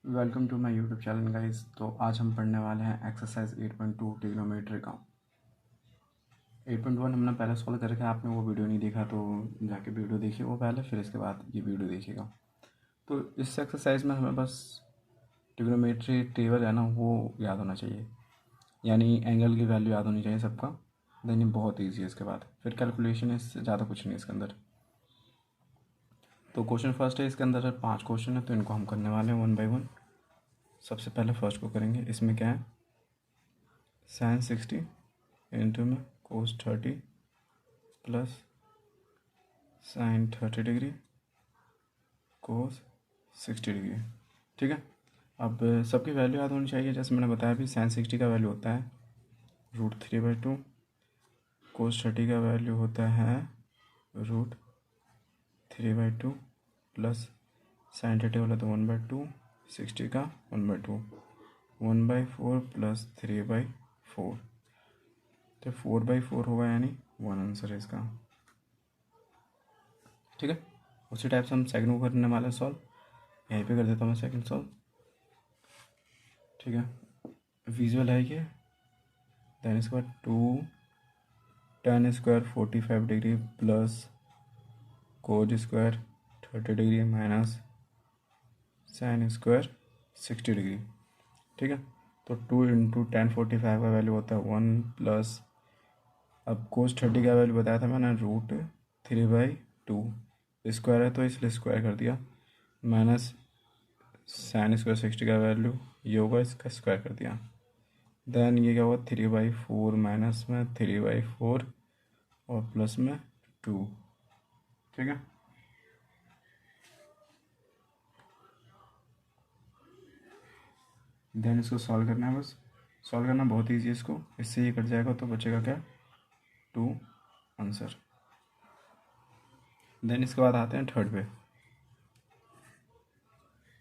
Welcome to my YouTube channel guys. तो आज हम पढ़ने वाले हैं एक्सरसाइज 8.2 ट्रिग्नोमेट्री का। 8.1 हमने पहले सॉल्व कर रखा है। आपने वो वीडियो नहीं देखा तो जाके वीडियो देखिए वो पहले, फिर इसके बाद ये वीडियो देखिएगा। तो इस एक्सरसाइज में हमें बस ट्रिग्नोमेट्री टेबल है ना वो याद होना चाहिए, यानी एंगल की वैल्यू याद होनी चाहिए सबका। देन ये बहुत ईजी है। इसके बाद फिर कैलकुलेशन है, इससे ज़्यादा कुछ नहीं है इसके अंदर। तो क्वेश्चन फर्स्ट है, इसके अंदर 5 क्वेश्चन है तो इनको हम करने वाले हैं 1 बाई 1। सबसे पहले फर्स्ट को करेंगे। इसमें क्या है, sin 60 इंटू में cos 30 plus sin 30 degree cos 60 degree. ठीक है। अब सबकी वैल्यू याद होनी चाहिए। जैसे मैंने बताया भी, sin 60 का वैल्यू होता है √3/2, cos 30 का वैल्यू होता है √3/2 प्लस sin 30 वाला तो 1/2, 60 का 1/2, 1/4 प्लस 3/4, तो 4/4 होगा, यानी 1 आंसर है इसका। ठीक है। उसी टाइप से हम सेकंड को करने वाले हैं सॉल्व। यहीं पे कर देता हूँ मैं सेकंड सॉल्व। ठीक है, विजुअल है ये। देन इसके बाद 2 tan² 45 degree plus cos² 30 degree minus sin² 60 degree. ठीक है। तो 2 इंटू tan 45 का वैल्यू होता है 1 प्लस, अब cos 30 का वैल्यू बताया था मैंने √3/2, स्क्वायर है तो इसलिए स्क्वायर कर दिया, माइनस sin² 60 का वैल्यू ये होगा, इसका स्क्वायर कर दिया। देन ये क्या होगा 3/4 माइनस में 3/4 और प्लस में 2। ठीक है। देन इसको सॉल्व करना है। बस सॉल्व करना बहुत ईजी है इसको। इससे ये कट जाएगा तो बचेगा क्या, 2 आंसर। देन इसके बाद आते हैं थर्ड पे।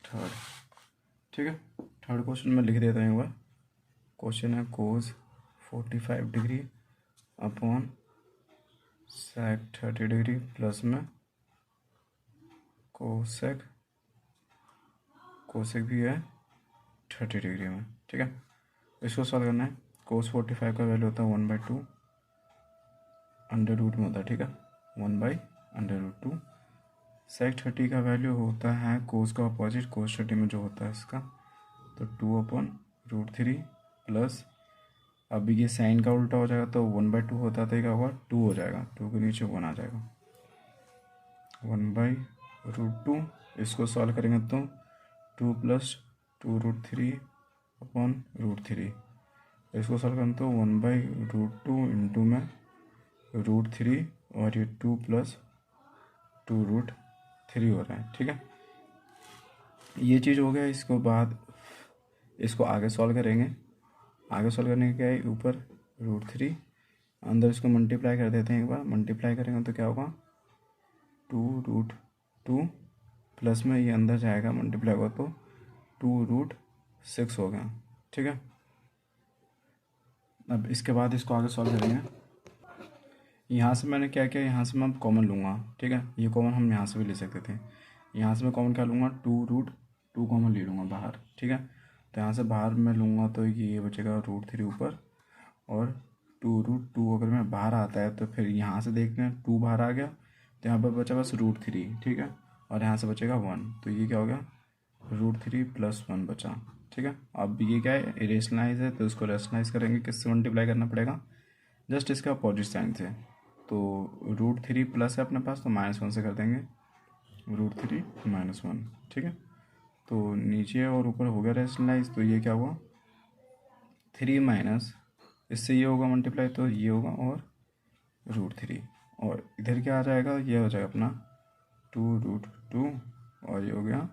थर्ड, ठीक है। थर्ड क्वेश्चन में लिख देता हूँ एक बार। क्वेश्चन है cos 45 degree upon sec 30 degree plus में कोसेक भी है 30 डिग्री में। ठीक है। इसको सॉल्व करना है। cos 45 का वैल्यू होता है 1/2, अंडर रूट में होता है। ठीक है, 1/√2। sec 30 का वैल्यू होता है कोस का अपोजिट, cos 30 में जो होता है इसका, तो 2/√3 प्लस, अब ये साइन का उल्टा हो जाएगा तो 1/2 होता था, क्या होगा 2 हो जाएगा, 2 के नीचे 1 आ जाएगा, 1/√2। इसको सॉल्व करेंगे तो 2 प्लस 2√3/√3। इसको सॉल्व करें तो 1/√2 इंटू में √3 और ये 2 प्लस 2√3 हो रहा है। ठीक है, ये चीज़ हो गया। इसको बाद इसको आगे सॉल्व करेंगे। आगे सॉल्व करने के क्या है, ऊपर √3, अंदर इसको मल्टीप्लाई कर देते हैं। एक बार मल्टीप्लाई करेंगे तो क्या होगा 2√2 प्लस में ये अंदर जाएगा, मल्टीप्लाई होगा तो 2√6 हो गया। ठीक है। अब इसके बाद इसको आगे सॉल्व करेंगे। यहाँ से मैंने क्या किया, यहाँ से मैं कॉमन लूँगा। ठीक है, ये कॉमन हम यहाँ से भी ले सकते थे। यहाँ से मैं कॉमन क्या लूँगा, 2√2 कॉमन ले लूँगा बाहर। ठीक है, तो यहाँ से बाहर मैं लूँगा तो ये बचेगा √3 ऊपर, और 2√2 अगर मैं बाहर आता है तो फिर यहाँ से देखते हैं 2 बाहर आ गया तो यहाँ पर बचा बस √3। ठीक है, और यहाँ से बचेगा 1, तो ये क्या हो गया √3 + 1 बचा। ठीक है, अब ये क्या है, रेशनलाइज है तो इसको रेशनलाइज करेंगे, किससे मल्टीप्लाई करना पड़ेगा, जस्ट इसका अपोजिट साइन से। तो √3 प्लस है अपने पास तो -1 से कर देंगे, √3 - 1। ठीक है, तो नीचे और ऊपर हो गया रेशनलाइज, तो ये क्या हुआ 3 माइनस, इससे ये होगा मल्टीप्लाई तो ये होगा, और √3, और इधर क्या आ जाएगा, ये हो जाएगा अपना 2√2, और ये हो गया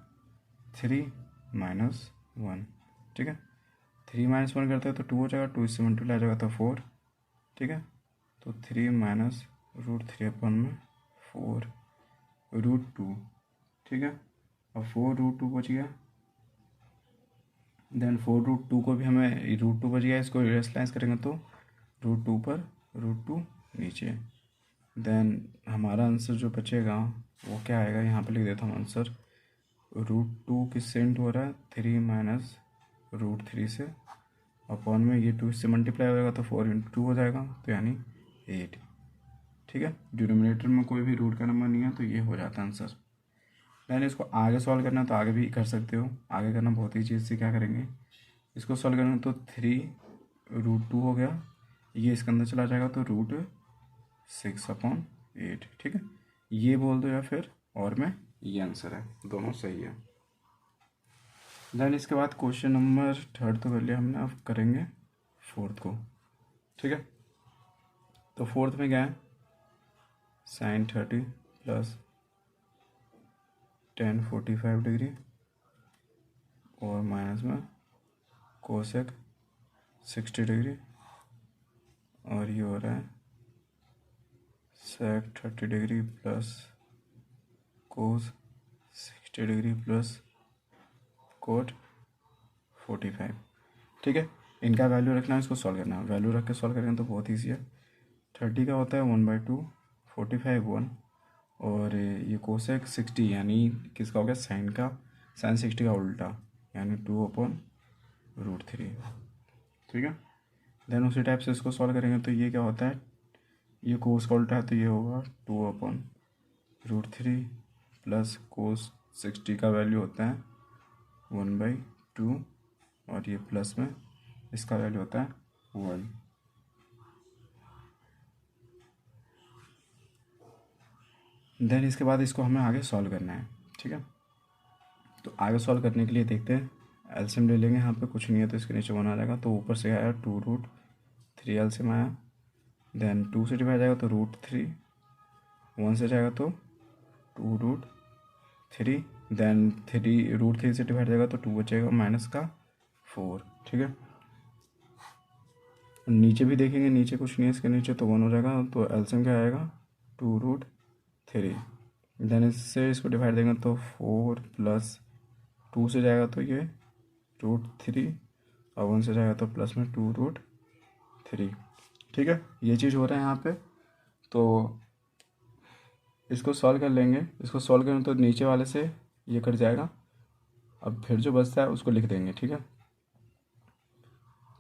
3 - 1। ठीक है, 3 - 1 करते हैं तो 2 हो जाएगा, 2 इससे मल्टीप्लाई आ जाएगा तो 4। ठीक है, तो 3 माइनस √3/4 √2। ठीक है, अब 4√2 बच गया। देन 4√2 को भी हमें √2 बच गया, इसको रेशनलाइज करेंगे तो √2 पर √2 नीचे। देन हमारा आंसर जो बचेगा वो क्या आएगा, यहाँ पे लिख देता हूँ आंसर √2 किससे इंटू हो रहा है, 3 माइनस √3 से, अपॉन में ये 2 इससे मल्टीप्लाई होगा तो 4 इंटू 2 हो जाएगा, तो यानी 8। ठीक है, डिनोमिनेटर में कोई भी रूट का नंबर नहीं है तो ये हो जाता है आंसर। मैंने इसको आगे सॉल्व करना है तो आगे भी कर सकते हो, आगे करना बहुत ही चीज़ से। क्या करेंगे, इसको सॉल्व करना तो 3√2 हो गया, ये इसके अंदर चला जाएगा तो √6/8। ठीक है, ये बोल दो या फिर और में ये आंसर है, दोनों सही है। देन इसके बाद क्वेश्चन नंबर 3 तो कर लिया हमने, अब करेंगे 4 को। ठीक है, तो 4 में क्या है, sin 30 प्लस tan 45 डिग्री और माइनस में कोसेक 60 डिग्री, और ये हो रहा है sec 30 degree plus cos 60 degree plus coat 45। ठीक है, इनका वैल्यू रखना है, इसको सॉल्व करना है। वैल्यू रख के सॉल्व करेंगे तो बहुत ईजी है। 30 का होता है 1/2, 45 1, और ये कोसेक 60 यानी किसका हो गया, साइन का, साइन 60 का उल्टा, यानी 2/√3। ठीक है, देन उसी टाइप से इसको सॉल्व करेंगे तो ये क्या होता है, ये कोस का उल्टा है तो ये होगा 2/√3 प्लस कोस 60 का वैल्यू होता है 1/2, और ये प्लस में इसका वैल्यू होता है 1। देन इसके बाद इसको हमें आगे सॉल्व करना है। ठीक है, तो आगे सॉल्व करने के लिए देखते हैं, एलसीएम ले लेंगे। यहाँ पे कुछ नहीं है तो इसके नीचे 1 आ जाएगा, तो ऊपर से आया 2√3 एलसीएम आया, देन 2 से डिवाइड जाएगा तो √3, 1 से जाएगा तो 2√3, देन 3 √3 से डिवाइड जाएगा तो 2 बचेगा माइनस का 4। ठीक है, नीचे भी देखेंगे, नीचे कुछ नहीं है, इसके नीचे तो 1 हो जाएगा, तो एलसीएम क्या आएगा 2√3, देन इससे इसको डिवाइड देंगे तो 4 प्लस 2 से जाएगा तो ये √3, और 1 से जाएगा तो प्लस में 2√3। ठीक है, ये चीज़ हो रहा है यहाँ पे, तो इसको सॉल्व कर लेंगे। इसको सॉल्व करें तो नीचे वाले से ये कट जाएगा, अब फिर जो बचता है उसको लिख देंगे। ठीक है,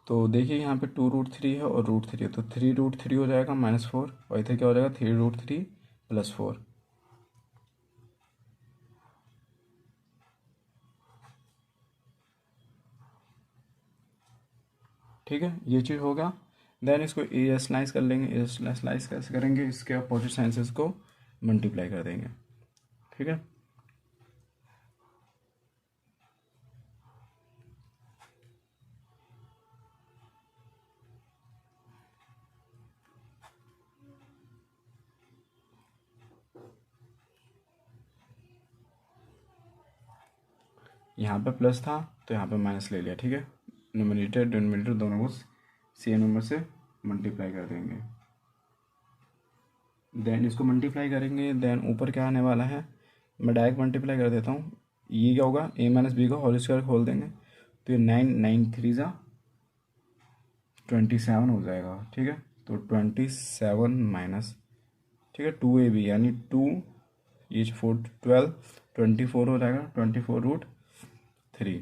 तो देखिए यहाँ पे 2√3 है और √3 है, तो 3√3 हो जाएगा -4, और इधर क्या हो जाएगा 3√3 प्लस 4। ठीक है, ये चीज़ होगा। देन इसको ए स्लाइस कर लेंगे। ए स्लाइस कैसे करेंगे, इसके अपोजिट साइंसेस को मल्टीप्लाई कर देंगे। ठीक है, यहाँ पे प्लस था तो यहाँ पे माइनस ले लिया। ठीक है, न्यूमरेटर डिनोमिनेटर दोनों को सेम नंबर से मल्टीप्लाई कर देंगे। देन इसको मल्टीप्लाई करेंगे, देन ऊपर क्या आने वाला है, मैं डायरेक्ट मल्टीप्लाई कर देता हूँ। ये क्या होगा, a - b का होल स्क्वायर खोल देंगे तो ये 9 3 ज़ा 27 हो जाएगा। ठीक है, तो 27 माइनस, ठीक है, 2ab यानी 2, ये 4 12 24 हो जाएगा, 24√3,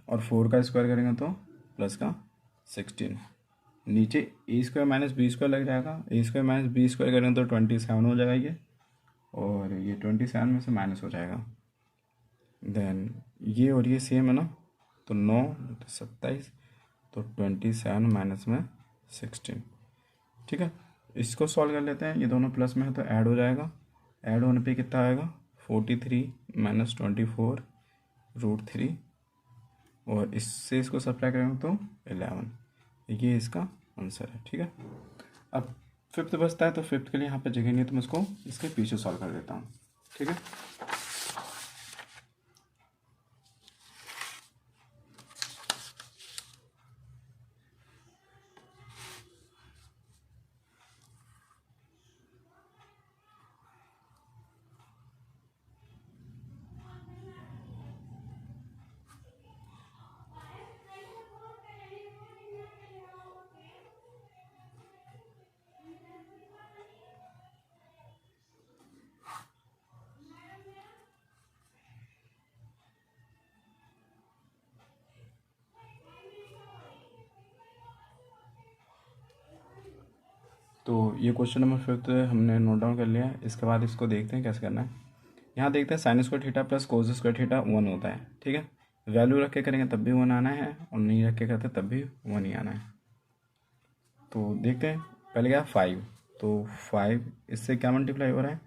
और 4 का स्क्वायर करेंगे तो प्लस का 16, नीचे a² - b² लग जाएगा, a² - b² करेंगे तो 27 हो जाएगा ये, और ये 27 में से माइनस हो जाएगा। देन ये और ये सेम है ना, तो 9 तो 27, तो 27 माइनस में 16। ठीक है, इसको सॉल्व कर लेते हैं, ये दोनों प्लस में है तो ऐड हो जाएगा, ऐड होने पे कितना आएगा 43 माइनस 24√3, और इससे इसको सप्लाई करेंगे तो 11। ये इसका आंसर है। ठीक है, अब 5th बचता है, तो 5th के लिए यहाँ पे जगह नहीं है तो मैं इसको इसके पीछे सॉल्व कर देता हूँ। ठीक है, तो ये क्वेश्चन नंबर 5 हमने नोट डाउन कर लिया। इसके बाद इसको देखते हैं कैसे करना है। यहाँ देखते हैं sine square theta plus cos square theta 1 होता है, ठीक है। वैल्यू रख के करेंगे तब भी 1 आना है, और नहीं रख के करते तब भी 1 ही आना है। तो देखते हैं, पहले क्या 5, तो 5 इससे क्या मल्टीप्लाई हो रहा है,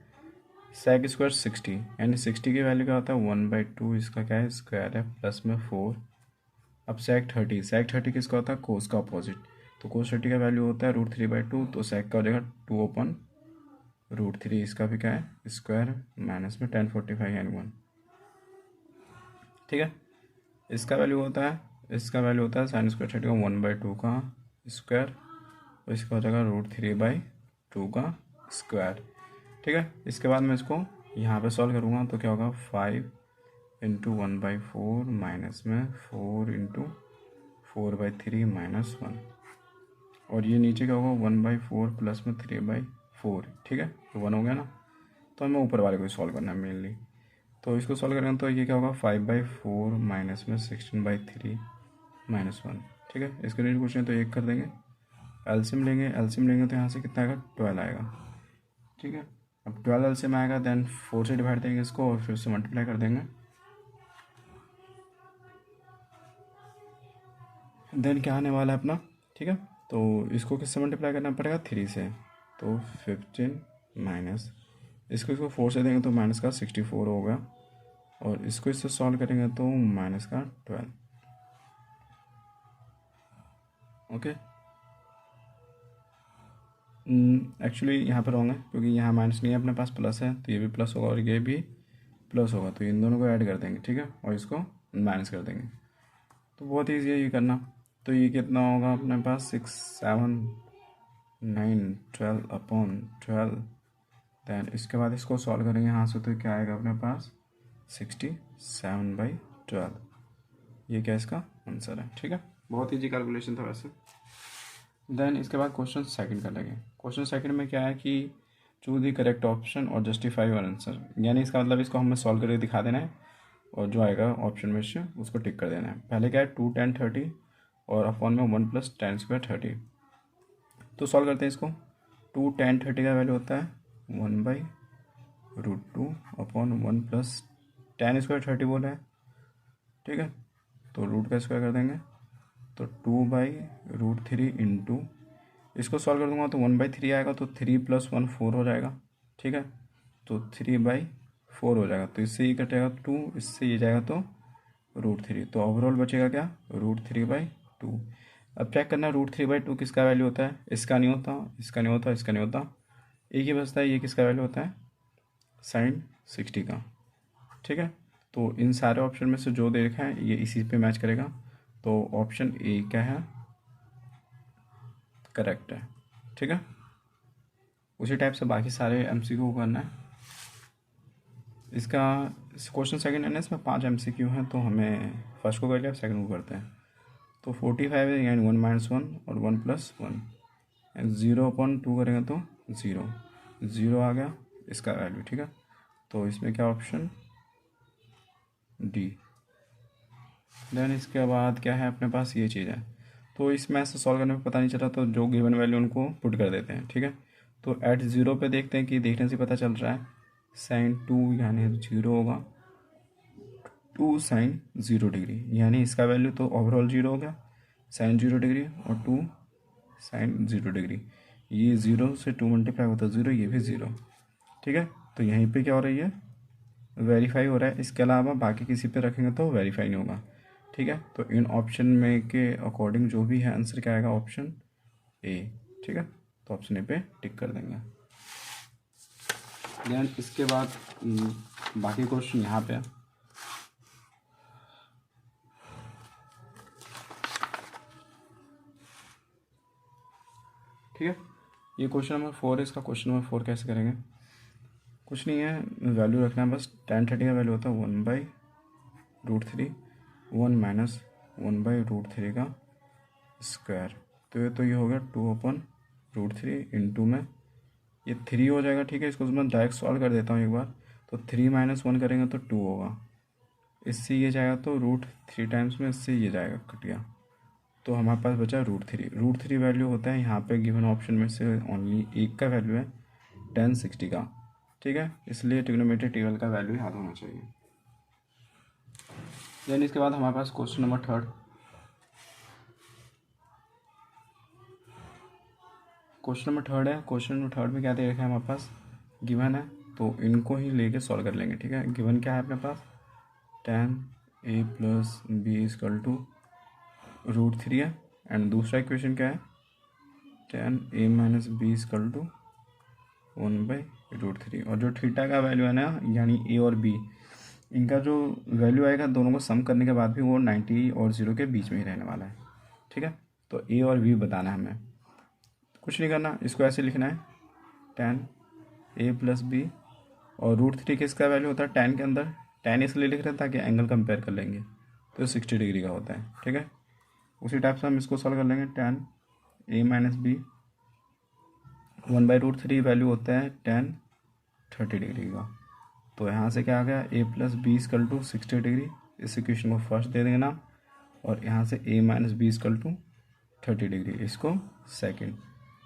सेक स्क्वायर 60, यानी 60 की वैल्यू क्या होता है 1/2, इसका क्या है स्क्वायर है, प्लस में 4। अब सेक 30, सेक 30 किसका होता है कोस का अपोजिट, तो कोस 30 का वैल्यू होता है √3/2, तो सेक का हो जाएगा 2/√3, इसका भी क्या है स्क्वायर, माइनस में 1045 यानी 1, ठीक है। इसका वैल्यू होता है साइन स्क्वायर 30 का 1/2 का स्क्वायर, और इसका हो जाएगा √3/2 का स्क्वायर, ठीक है। इसके बाद मैं इसको यहाँ पे सॉल्व करूँगा तो क्या होगा 5 × 1/4 माइनस में 4 × 4/3 माइनस 1, और ये नीचे क्या होगा 1/4 प्लस में 3/4, ठीक है, तो 1 हो गया ना। तो हमें ऊपर वाले को सॉल्व करना है मेनली, तो इसको सॉल्व करेंगे तो ये क्या होगा 5/4 माइनस में 16/3 माइनस 1, ठीक है। इसके लिए क्वेश्चन तो एक कर देंगे, एलसीएम लेंगे तो यहाँ से कितना आएगा 12 आएगा, ठीक है। अब 12 एलसीएम आएगा, देन 4 से डिवाइड देंगे इसको और फिर से मल्टीप्लाई कर देंगे, देन क्या आने वाला है अपना, ठीक है। तो इसको किससे मल्टीप्लाई करना पड़ेगा 3 से, तो 15 माइनस इसको 4 से देंगे तो माइनस का 64 होगा, और इसको इससे सॉल्व करेंगे तो माइनस का 12, ओके। एक्चुअली यहाँ पर होंगे क्योंकि यहाँ माइनस नहीं है अपने पास, प्लस है, तो ये भी प्लस होगा और ये भी प्लस होगा, तो इन दोनों को ऐड कर देंगे, ठीक है, और इसको माइनस कर देंगे। तो बहुत ईजी है ये करना। तो ये कितना होगा अपने पास 6 7 9 12/12, दैन इसके बाद इसको सॉल्व करेंगे यहाँ से तो क्या आएगा अपने पास 67/12, ये क्या इसका आंसर है, ठीक है। बहुत ईजी कैलकुलेशन था वैसे। देन इसके बाद क्वेश्चन सेकंड कर लेंगे। क्वेश्चन सेकंड में क्या है कि चूज द करेक्ट ऑप्शन और जस्टिफाई योर आंसर, यानी इसका मतलब इसको हमें सॉल्व करके दिखा देना है और जो आएगा ऑप्शन में से उसको टिक कर देना है। पहले क्या है 2 10 30 और अपॉन में 1 + 10² 30, तो सॉल्व करते हैं इसको। 2 10 30 का वैल्यू होता है 1/√2 अपॉन 1 + 10² 30 बोला है, ठीक है, तो रूट का स्क्वायर कर देंगे, तो 2/√3 इंटू इसको सॉल्व कर दूंगा तो 1/3 आएगा, तो 3 + 1 4 हो जाएगा, ठीक है, तो 3/4 हो जाएगा, तो इससे ये कटेगा 2, इससे ये जाएगा तो √3, तो ओवरऑल बचेगा क्या √3/2। अब चेक करना √3/2 किसका वैल्यू होता है, इसका नहीं होता, इसका नहीं होता, इसका नहीं होता, एक ही बचता है, ये किसका वैल्यू होता है sin 60 का, ठीक है। तो इन सारे ऑप्शन में से जो देखा है ये इसी पे मैच करेगा, तो ऑप्शन ए क्या है करेक्ट है, ठीक है। उसी टाइप से बाकी सारे एमसीक्यू को करना है। इसका क्वेश्चन सेकंड है ना, इसमें 5 एमसीक्यू हैं, तो हमें फर्स्ट को कर लिया, अब सेकंड को करते हैं। तो 45 है, यानी 1 - 1 और 1 + 1, 0/2 करेंगे तो 0 आ गया इसका वैल्यू, ठीक है। तो इसमें क्या ऑप्शन डी। देन इसके बाद क्या है अपने पास ये चीज़ है, तो इसमें ऐसे सॉल्व करने में पता नहीं चला तो जो गिवन वैल्यू उनको पुट कर देते हैं, ठीक है। तो एट 0 पे देखते हैं कि देखने से पता चल रहा है sin 2 यानी 0 होगा, 2 sin 0 डिग्री, यानी इसका वैल्यू तो ओवरऑल 0 हो गया, sin 0 डिग्री और 2 sin 0 डिग्री, ये 0 से 2 मल्टीप्लाई होता है 0, ये भी 0, ठीक है। तो यहीं पे क्या हो रही है वेरीफाई हो रहा है, इसके अलावा बाकी किसी पे रखेंगे तो वेरीफाई नहीं होगा, ठीक है। तो इन ऑप्शन में के अकॉर्डिंग जो भी है आंसर क्या आएगा ऑप्शन ए, ठीक है। तो ऑप्शन ए पे टिक कर देंगे। देन इसके बाद बाकी क्वेश्चन यहाँ पे है, ठीक है। ये क्वेश्चन नंबर 4 है, इसका क्वेश्चन नंबर 4 कैसे करेंगे, कुछ नहीं है, वैल्यू रखना है बस। 10 30 का वैल्यू होता है 1/√3, 1 - 1/√3 का स्क्वायर, तो ये हो गया 2/√3 इंटू में ये 3 हो जाएगा, ठीक है। इसको मैं डायरेक्ट सॉल्व कर देता हूँ एक बार, तो 3 - 1 करेंगे तो 2 होगा, इससे ये जाएगा तो √3 टाइम्स में इससे ये जाएगा कट गया, तो हमारे पास बचा रूट थ्री वैल्यू होता है यहाँ पे गिवन ऑप्शन में से ओनली एक का वैल्यू है 1060 का, ठीक है, इसलिए ट्रिग्नोमेट्री टेबल का वैल्यू याद होना चाहिए। देन इसके बाद हमारे पास question number third. Question number third है। क्वेश्चन नंबर थर्ड में क्या दे रखा है हमारे पास, गिवन है, तो इनको ही लेके सॉल्व कर लेंगे, ठीक है। गिवन क्या है अपने पास, 10a plus B equal to root 3 है, एंड दूसरा इक्वेशन क्या है 10a minus B equal to 1/√3। और जो थीटा का वैल्यू है ना, यानी ए और बी, इनका जो वैल्यू आएगा दोनों को सम करने के बाद भी वो 90 और 0 के बीच में ही रहने वाला है, ठीक है। तो ए और बी बताना है हमें, कुछ नहीं करना, इसको ऐसे लिखना है 10a प्लस बी, और रूट 3 किसका वैल्यू होता है 10 के अंदर, 10 इसलिए लिख रहे हैं ताकि एंगल कंपेयर कर लेंगे, तो 60 डिग्री का होता है, ठीक है। उसी टाइप से हम इसको सॉल्व कर लेंगे, 10a माइनस बी 1/√3 वैल्यू होता है 30 डिग्री का। तो यहाँ से क्या आ गया, a plus B equal to 60 degree, इस इक्वेशन को फर्स्ट दे देंगे नाम, और यहाँ से a minus B equal to 30 degree, इसको सेकंड,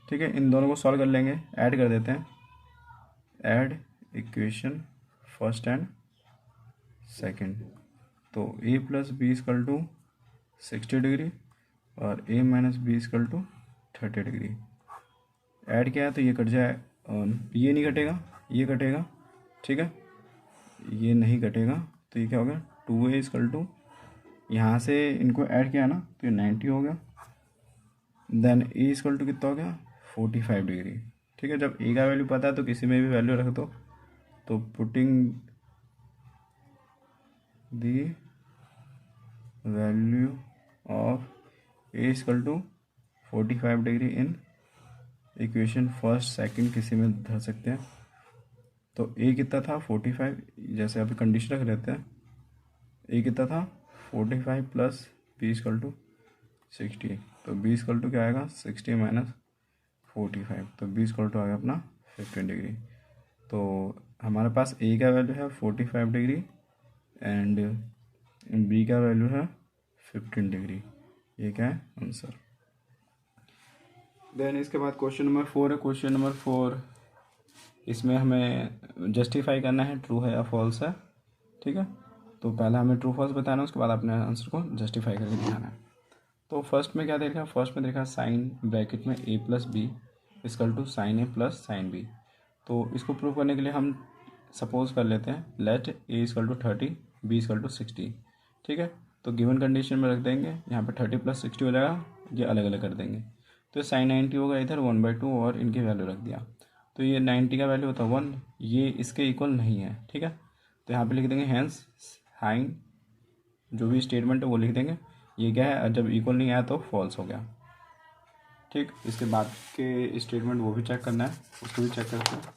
ठीक है। इन दोनों को सॉल्व कर लेंगे, ऐड कर देते हैं, add equation first and second. तो a plus B equal to 60 degree और a minus B equal to 30 degree, add किया है तो ये कट जाए, ये नहीं कटेगा, ये कटेगा, ठीक है, ये नहीं कटेगा, तो ये क्या हो गया 2a इजकल टू, यहाँ से इनको ऐड किया ना तो ये 90 हो गया, देन a इजकल टू कितना हो गया 45 डिग्री, ठीक है। जब a का वैल्यू पता है तो किसी में भी वैल्यू रख दो, तो putting the value of a equal to 45 degree in equation first second किसी में धर सकते हैं। तो a कितना था 45, जैसे अभी कंडीशन रख लेते हैं, a कितना था 45 प्लस b इजकल टू 60, तो b इजकल टू क्या आएगा 60 माइनस 45, तो b इजकल टू आ गया अपना 15 डिग्री। तो हमारे पास a का वैल्यू है 45 डिग्री एंड b का वैल्यू है 15 डिग्री, ये क्या है आंसर। देन इसके बाद क्वेश्चन नंबर 4 है। क्वेश्चन नंबर 4, इसमें हमें जस्टिफाई करना है ट्रू है या फॉल्स है, ठीक है। तो पहले हमें ट्रू फॉल्स बताना है, उसके बाद अपने आंसर को जस्टिफाई करके दिखाना है। तो फर्स्ट में क्या देखा, फर्स्ट में देखा साइन ब्रैकेट में a plus B equal to sine a plus sine B. तो इसको प्रूव करने के लिए हम सपोज कर लेते हैं let a equal to 30, b equal to 60, ठीक है। तो गिवन कंडीशन में रख देंगे, यहाँ पे 30 प्लस 60 हो जाएगा, ये अलग अलग कर देंगे, तो साइन 90 होगा इधर 1/2 और इनकी वैल्यू रख दिया, तो ये 90 का वैल्यू होता है 1, ये इसके इक्वल नहीं है, ठीक है। तो यहाँ पे लिख देंगे हैंस साइन, जो भी स्टेटमेंट है वो लिख देंगे, ये क्या है, जब इक्वल नहीं आया तो फॉल्स हो गया, ठीक। इसके बाद के स्टेटमेंट वो भी चेक करना है, उसको भी चेक करते हैं।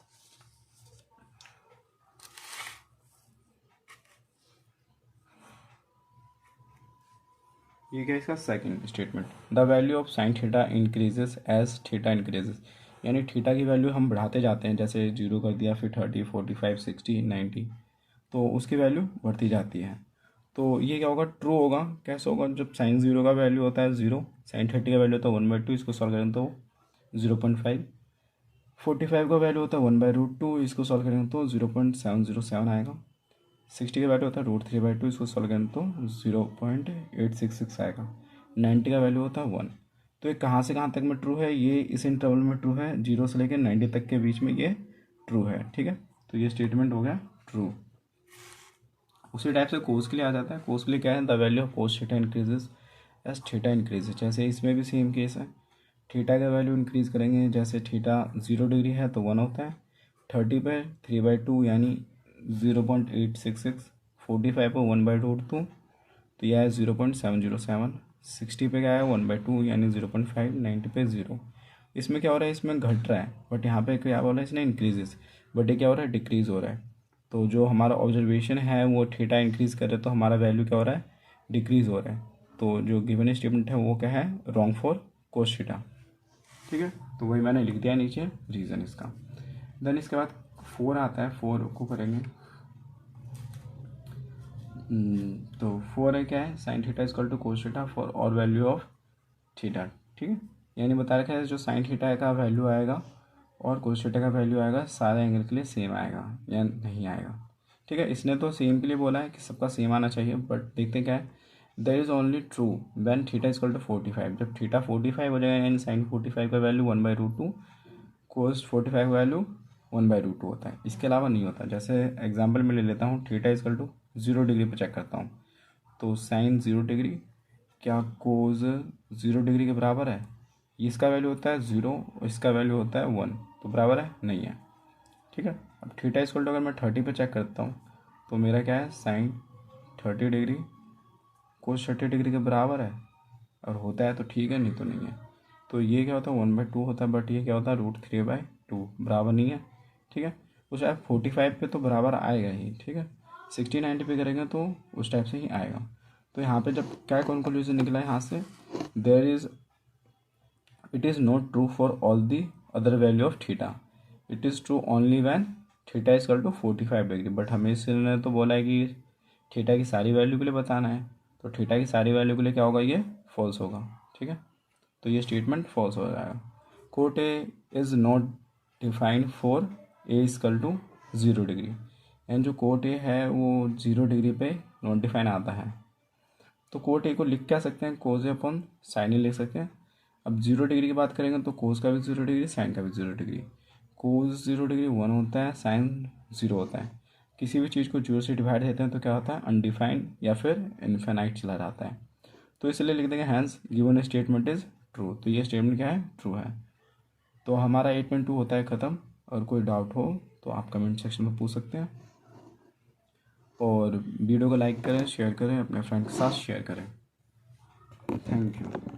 ये क्या है इसका second statement, the value of sine theta increases as theta increases, यानी थीटा की वैल्यू हम बढ़ाते जाते हैं, जैसे 0 कर दिया, फिर 30, 45, 60, 90, तो उसकी वैल्यू बढ़ती जाती है। तो ये क्या होगा, ट्रू होगा। कैसे होगा, जब साइन 0 का वैल्यू होता है 0, साइन 30 का वैल्यू होता है 1/2, इसको सॉल्व करें तो 0.5, 45 का वैल्यू होता है 1/√2, इसको सॉल्व करेंगे तो 0.707 आएगा, 60 का वैल्यू होता है √3/2, इसको सॉल्व करें तो 0.866 आएगा, 90 का वैल्यू होता है 1। तो ये कहाँ से कहाँ तक में ट्रू है, ये इस इंटरवल में ट्रू है, 0 से लेकर 90 तक के बीच में ये ट्रू है, ठीक है। तो ये स्टेटमेंट हो गया ट्रू। उसी टाइप से कोस के लिए आ जाता है। कोस के लिए क्या है, the value of cos theta increases as theta increases, जैसे इसमें भी सेम केस है, थीटा का वैल्यू इंक्रीज करेंगे, जैसे थीटा 0 डिग्री है तो 1 होता है, 30 पे 3/2 यानी 0.866, 45 पे 1/√2 तो यह है 0.707, 60 पे क्या है 1/2 यानी 0.5, 90 पे 0। इसमें क्या हो रहा है, इसमें घट रहा है, बट यहाँ पे क्या बोला है इसने इंक्रीजेस, बट ये क्या हो रहा है डिक्रीज हो रहा है। तो जो हमारा ऑब्जर्वेशन है वो थीटा इंक्रीज कर रहे तो हमारा वैल्यू क्या हो रहा है डिक्रीज हो रहा है। तो जो गिवन स्टेटमेंट है वो क्या है, रॉन्ग फॉर कोस थीटा, ठीक है। तो वही मैंने लिख दिया नीचे रीज़न इसका। देन इसके बाद 4 आता है, 4 को करेंगे। तो 4 है क्या है, sine theta equal to cos theta for और वैल्यू ऑफ थीटा, ठीक है। यानी बता रखा है जो साइन थीटा का वैल्यू आएगा और कोस थीटा का वैल्यू आएगा सारे एंगल के लिए सेम आएगा या नहीं आएगा, ठीक है। इसने तो सेम के लिए बोला है कि सबका सेम आना चाहिए, बट देखते क्या है, there is only true when theta is equal to 45। जब थीटा 45 हो जाएगा यानी साइन 45 का वैल्यू 1/√2, कोस 45 का वैल्यू 1/√2 होता है, इसके अलावा नहीं होता। जैसे एग्जाम्पल में ले लेता हूँ, theta is equal to 0 degree पर चेक करता हूँ, तो साइन 0 डिग्री क्या कोस 0 डिग्री के बराबर है? इसका वैल्यू होता है 0, इसका वैल्यू होता है 1, तो बराबर है? नहीं है, ठीक है। अब थीटा इक्वल टू अगर मैं 30 पे चेक करता हूँ तो मेरा क्या है, साइन 30 डिग्री कोस 30 डिग्री के बराबर है, और होता है तो ठीक है, नहीं तो नहीं है। तो ये क्या होता है 1/2 होता है, बट ये क्या होता है √3/2, बराबर नहीं है, ठीक है। उस टाइप 45 पे तो बराबर आएगा ही, ठीक है। 60 90 पे करेंगे तो उस टाइप से ही आएगा। तो यहाँ पे जब क्या कंक्लूजन निकला है यहाँ से, it is not true for all the other value of theta, it is true only when theta is equal to 45 degree. But हमें इसने तो बोला है कि थीटा की सारी वैल्यू के लिए बताना है, तो थीटा की सारी वैल्यू के लिए क्या होगा, ये फॉल्स होगा, ठीक है। तो ये स्टेटमेंट फॉल्स हो जाएगा। Cot A is not defined for A equal to 0 degree, and जो कोट ए है वो 0 डिग्री पे नॉट डिफाइन आता है। तो कोट ए को लिख क्या सकते हैं, कोस ए अपॉन साइन ए लिख सकते हैं। अब 0 डिग्री की बात करेंगे तो कोस का भी 0 डिग्री, साइन का भी 0 डिग्री। कोस 0 डिग्री 1 होता है, साइन 0 होता है। किसी भी चीज़ को 0 से डिवाइड देते हैं तो क्या होता है, अनडिफाइंड या फिर इनफाइनाइट चला जाता है। तो इसलिए लिख देंगे hence given statement is true. तो ये स्टेटमेंट क्या है, ट्रू है। तो हमारा 8.2 होता है ख़त्म। और कोई डाउट हो तो आप कमेंट सेक्शन में पूछ सकते हैं, और वीडियो को लाइक करें, शेयर करें, अपने फ्रेंड के साथ शेयर करें। Thank you.